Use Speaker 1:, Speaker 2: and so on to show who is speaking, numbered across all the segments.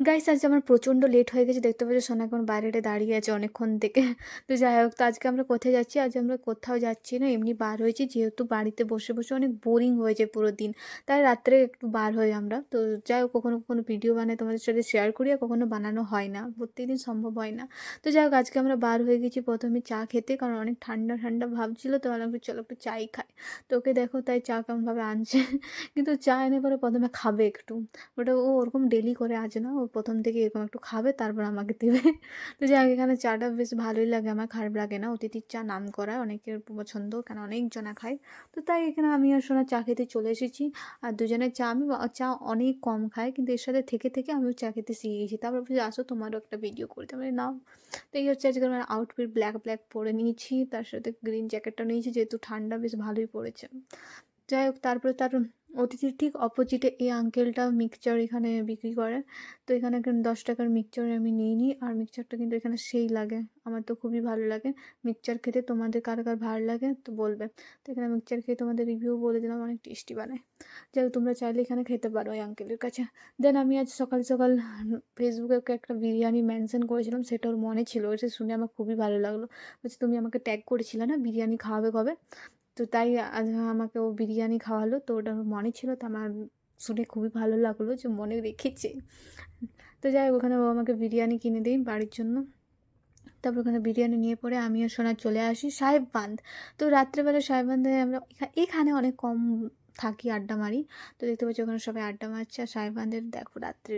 Speaker 1: Guys আজ আমার প্রচণ্ড লেট হয়ে গেছে। দেখতে পাচ্ছ সোনা এখন বাইরে দাঁড়িয়ে আছে অনেকক্ষণ থেকে। তো যাই হোক, তো আজকে আমরা কোথায় যাচ্ছি? আজ আমরা কোথাও যাচ্ছি না, এমনি বার হয়েছি। যেহেতু বাড়িতে বসে বসে অনেক বোরিং হয়েছে পুরো দিন, তাই রাত্রে একটু বার হই আমরা। তো যাই হোক, কখনো কখনো ভিডিও বানাই তোমাদের সাথে শেয়ার করি, আর কখনো বানানো হয় না, প্রত্যেকদিন সম্ভব হয় না। তো যাই হোক, আজকে আমরা বার হয়ে গেছি প্রথমে চা খেতে, কারণ অনেক ঠান্ডা ঠান্ডা ভাব ছিল। তো ভাবলাম একটু চলো একটু চাই খাই। তো ওকে দেখো তাই চা কেমনভাবে আনছে। কিন্তু চা এনে পরে প্রথমে খাবে একটু। ওটা ও ওরকম ডেলি করে আসে না, ও প্রথম থেকে এরকম একটু খাবে তারপর আমাকে দেবে। তো যাই হোক, এখানে চাটা বেশ ভালোই লাগে, আমার খারাপ লাগে না। অতিথির চা নাম করা, অনেকের পছন্দ, কেন অনেকজনা খায়। তো তাই এখানে আমি আর সোনা চা খেতে চলে এসেছি। আর দুজনের চা, আমি চা অনেক কম খাই, কিন্তু এর সাথে থেকে থেকে আমিও চা খেতে শিখে গেছি। তারপর বলছি আসো তোমারও একটা ভিডিও করতে, আমি বলি, নাও। তো এই হচ্ছে আজকে আমার আউটফিট, ব্ল্যাক ব্ল্যাক পরে নিয়েছি, তার সাথে গ্রিন জ্যাকেটটা নিয়েছি, যেহেতু ঠান্ডা বেশ ভালোই পড়েছে। যাই হোক, তারপরে তার অতিথির ঠিক অপোজিটে এই আঙ্কেলটা মিক্সচার এখানে বিক্রি করে। তো এখানে একটা 10 টাকার মিক্সচার আমি নিয়ে নিই, আর মিক্সচারটা কিন্তু এখানে সেই লাগে, আমার তো খুবই ভালো লাগে মিক্সচার খেতে। তোমাদের কার কার ভালো লাগে তো বলবে। তো এখানে মিক্সচার খেয়ে তোমাদের রিভিউ বলে দিলাম, অনেক টেস্টি বানায়। যাই হোক, তোমরা চাইলে এখানে খেতে পারো ওই আঙ্কেলের কাছে। দেন আমি আজ সকাল সকাল ফেসবুকে ওকে একটা বিরিয়ানি মেনশন করেছিলাম, সেটা ওর মনে ছিল, ওটা শুনে আমার খুবই ভালো লাগলো। বলছে তুমি আমাকে ট্যাগ করেছিলে না, বিরিয়ানি খাওয়াবে কবে? তো তাই আজ আমাকে ও বিরিয়ানি খাওয়ালো, তো ওটা আমার মনে ছিল। তো আমার শুনে খুবই ভালো লাগলো যে মনে রেখেছে। তো যাই হোক, ওখানে ও আমাকে বিরিয়ানি কিনে দেয় বাড়ির জন্য। তারপর ওখানে বিরিয়ানি নিয়ে পরে আমি আর সোনা চলে আসি সাহেববাঁধ। তো রাত্রেবেলা সাহেববাঁধে আমরা এখানে অনেক কম থাকি, আড্ডা মারি। তো দেখতে পাচ্ছি ওখানে সবাই আড্ডা মারছে, আর সাহেববাঁধের দেখো রাত্রে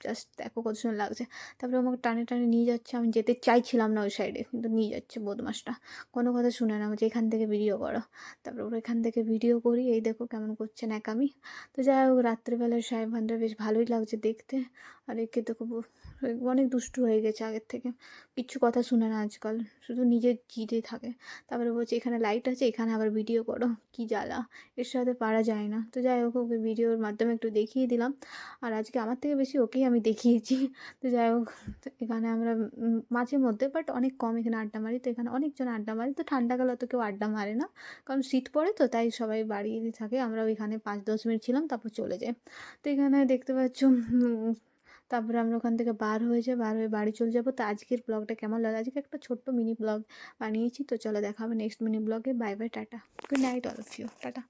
Speaker 1: জাস্ট দেখো কত সুন্দর লাগছে। তারপরে আমাকে টানে টানে নিয়ে যাচ্ছে, আমি যেতে চাইছিলাম না ওই সাইডে, কিন্তু নিয়ে যাচ্ছে বদমাসটা। কোনো কথা শুনে না, বলছে এখান থেকে ভিডিও করো। তারপরে ওরা এখান থেকে ভিডিও করি, এই দেখো কেমন করছে ন্যাকামি। তো যাই হোক, রাত্রেবেলায় সাহেববাঁধটা বেশ ভালোই লাগছে দেখতে। আর একে দেখো অনেক দুষ্টু হয়ে গেছে আগের থেকে, কিচ্ছু কথা শুনে না আজকাল, শুধু নিজের জিদে থাকে। তারপরে বলছে এখানে লাইট আছে, এখানে আবার ভিডিও করো, কি জ্বালা, এর সাথে পারা যায় না। তো যাই হোক, ওকে ভিডিওর মাধ্যমে একটু দেখিয়ে দিলাম। আর আজকে আমার থেকে বেশি ওকেই আমি দেখিয়েছি। তো যাই হোক, তো এখানে আমরা মাঝে মধ্যে, বাট অনেক কম এখানে আড্ডা মারি। তো এখানে অনেকজন আড্ডা মারি, তো ঠান্ডাকালে অত কেউ আড্ডা মারে না, কারণ শীত পড়ে, তো তাই সবাই বাড়িয়ে থাকে। আমরা ওইখানে 5-10 মিনিট ছিলাম, তারপর চলে যাই। তো এখানে দেখতে পাচ্ছ তারপরে আমরা ওখান থেকে বার হয়ে যাই, বার হয়ে বাড়ি চলে যাবো। তো আজকের ব্লগটা কেমন লাগে, আজকে একটা ছোট্ট মিনি ব্লগ বানিয়েছি। তো চলো দেখা হবে নেক্সট মিনি ব্লগে। বাই বাই, টাটা, good night all of you, tata.